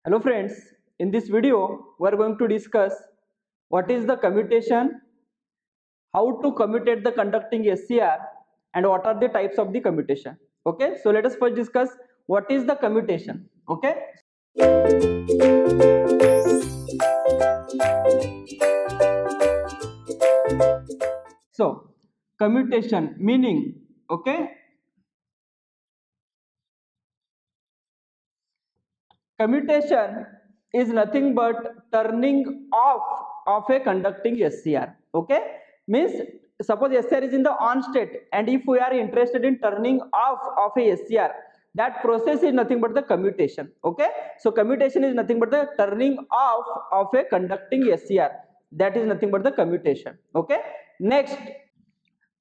Hello friends, in this video we are going to discuss what is the commutation, how to commutate the conducting SCR and what are the types of the commutation. Okay, so let us first discuss what is the commutation. Okay, so commutation meaning, okay, commutation is nothing but turning off of a conducting SCR. Okay, means suppose SCR is in the on state and if we are interested in turning off of a SCR, that process is nothing but the commutation. Okay, so commutation is nothing but the turning off of a conducting SCR, that is nothing but the commutation. Okay, next,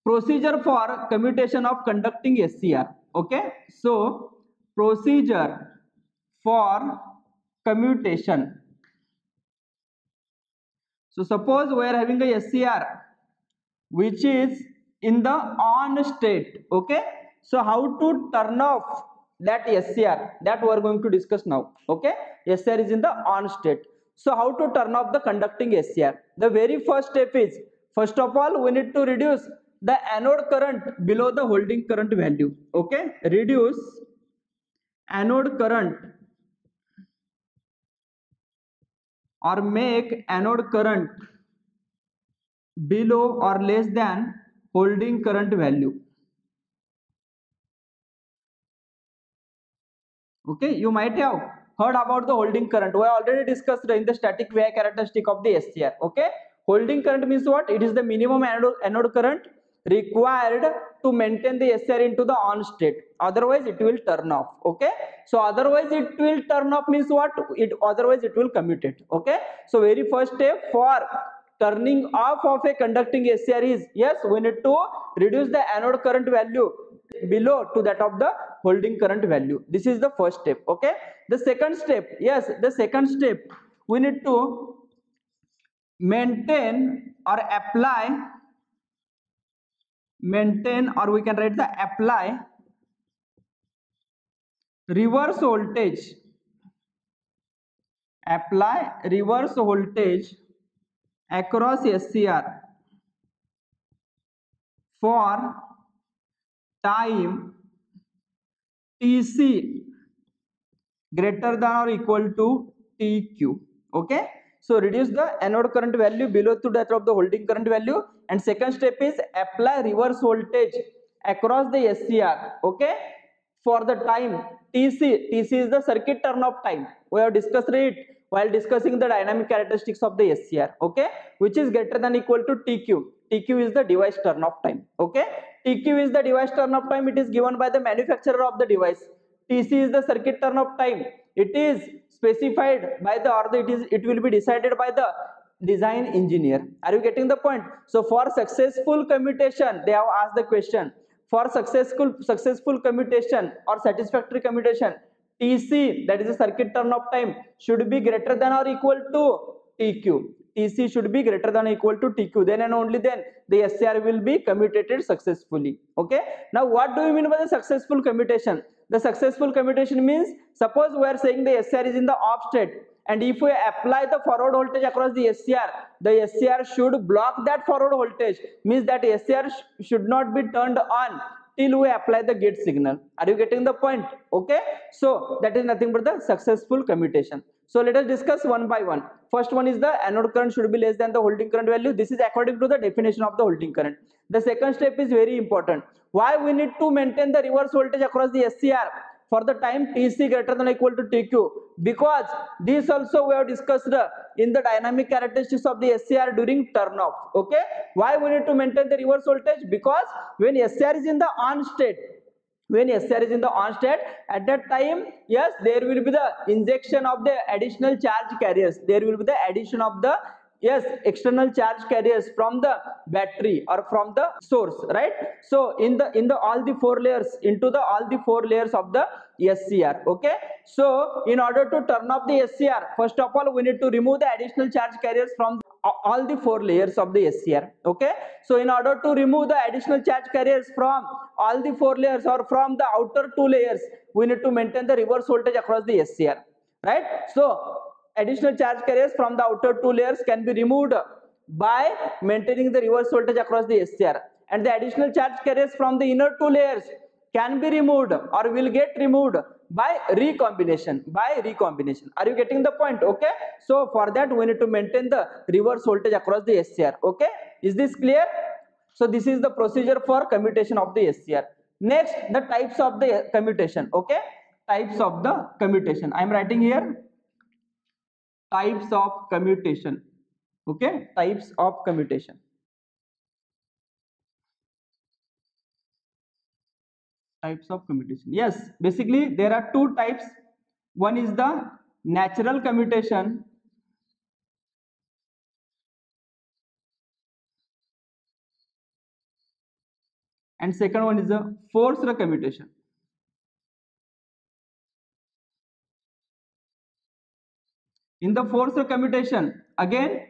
procedure for commutation of conducting SCR. Okay, so procedure for commutation. So suppose we are having a SCR which is in the on state. Okay, so how to turn off that SCR, that we are going to discuss now. Okay, SCR is in the on state, so how to turn off the conducting SCR? The very first step is, first of all we need to reduce the anode current below the holding current value. Okay, reduce anode current or make anode current below or less than holding current value. Okay, you might have heard about the holding current. We already discussed in the static VI characteristic of the SCR. Okay, holding current means what? It is the minimum anode current required to maintain the SCR into the on state, otherwise it will turn off. Okay, so otherwise it will turn off means what? Otherwise it will commutate. Okay, so very first step for turning off of a conducting SCR is, yes, we need to reduce the anode current value below to that of the holding current value. This is the first step. Okay, the second step, yes, the second step, we need to maintain or we can write the apply reverse voltage, apply reverse voltage across SCR for time Tc greater than or equal to Tq. Okay, so reduce the anode current value below to that of the holding current value, and second step is apply reverse voltage across the SCR. Okay, for the time Tc. Tc is the circuit turn off time. We have discussed it while discussing the dynamic characteristics of the SCR. Okay, which is greater than equal to Tq. Tq is the device turn off time. Okay, Tq is the device turn off time. It is given by the manufacturer of the device. Tc is the circuit turn off time. It is specified by the, or it will be decided by the design engineer. Are you getting the point? So for successful commutation, they have asked the question, for successful commutation or satisfactory commutation, Tc, that is the circuit turn off time, should be greater than or equal to Tq. Tc should be greater than or equal to Tq. Then and only then the SCR will be commutated successfully. Okay, now what do you mean by the successful commutation? The successful commutation means, suppose we are saying the SCR is in the off state, and if we apply the forward voltage across the SCR should block that forward voltage, means that SCR should not be turned on till we apply the gate signal. Are you getting the point? Okay, so that is nothing but the successful commutation. So let us discuss one by one. First one is the anode current should be less than the holding current value. This is according to the definition of the holding current. The second step is very important. Why we need to maintain the reverse voltage across the SCR for the time Tc greater than or equal to Tq? Because this also we have discussed in the dynamic characteristics of the SCR during turn off. Okay, why we need to maintain the reverse voltage? Because when SCR is in the on state, at that time, yes, there will be the injection of the additional charge carriers. There will be the addition of the, yes, external charge carriers from the battery or from the source, right? So in the all the four layers, into the all the four layers of the SCR. Okay, so in order to turn off the SCR, first of all we need to remove the additional charge carriers from all the four layers of the SCR. Okay, so in order to remove the additional charge carriers from all the four layers or from the outer two layers, we need to maintain the reverse voltage across the SCR. right? So additional charge carriers from the outer two layers can be removed by maintaining the reverse voltage across the SCR, and the additional charge carriers from the inner two layers can be removed or will get removed by recombination. Are you getting the point? Okay, so for that we need to maintain the reverse voltage across the SCR. Okay, is this clear? So this is the procedure for commutation of the SCR. Next, the types of the commutation. Okay, types of the commutation, I am writing here types of commutation. Okay, types of commutation. Types of commutation, yes, basically there are two types. One is the natural commutation, and second one is the forced commutation. In the forced commutation, again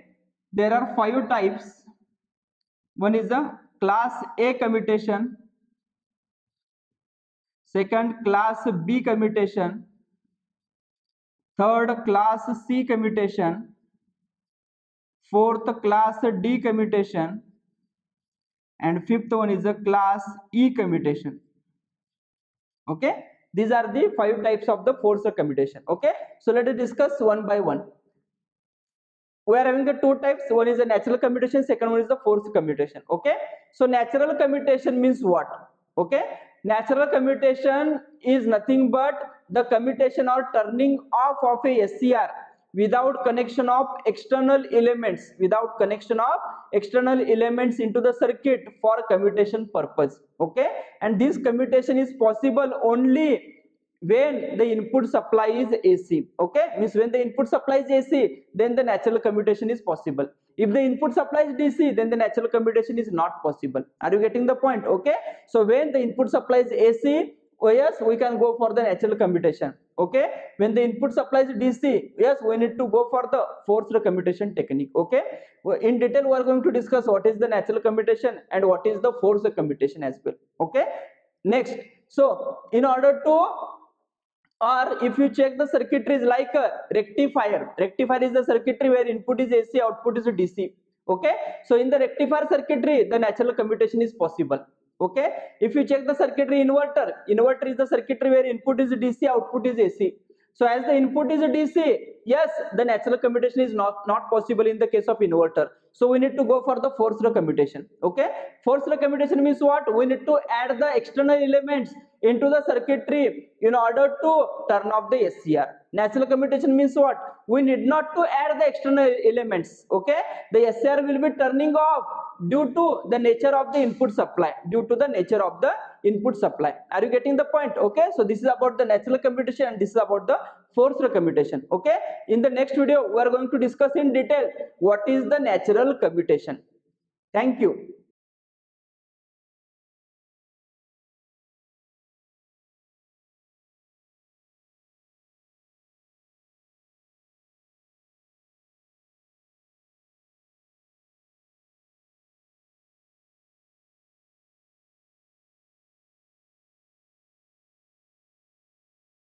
there are 5 types. One is the class A commutation, second class B commutation, third class C commutation, fourth class D commutation, and fifth one is the class E commutation. Okay, these are the 5 types of the forced commutation. Okay, so let us discuss one by one. We are having the 2 types. One is the natural commutation, second one is the forced commutation. Okay, so natural commutation means what? Okay, natural commutation is nothing but the commutation or turning off of a SCR without connection of external elements, into the circuit for commutation purpose. Okay, and this commutation is possible only when the input supply is AC. Okay, means when the input supply is AC, then the natural commutation is possible. If the input supply is DC, then the natural commutation is not possible. Are you getting the point? Okay, so when the input supply is AC, oh yes, we can go for the natural commutation. Okay, when the input supply is DC, yes, we need to go for the forced commutation technique. Okay, in detail we are going to discuss what is the natural commutation and what is the forced commutation as well. Okay, next, so in order to, or if you check the circuitry is like a rectifier. Rectifier is the circuitry where input is AC, output is DC. Okay, so in the rectifier circuitry the natural commutation is possible. Okay, if you check the circuitry inverter, inverter is the circuitry where input is DC, output is AC. So as the input is DC, yes, the natural commutation is not possible in the case of inverter. So we need to go for the forced commutation. Okay, forced commutation means what? We need to add the external elements into the circuitry in order to turn off the SCR. Natural commutation means what? We need not to add the external elements. Okay, the SCR will be turning off due to the nature of the input supply. Are you getting the point? Okay, so this is about the natural commutation and this is about the forced commutation. Okay, in the next video we are going to discuss in detail what is the natural commutation. Thank you.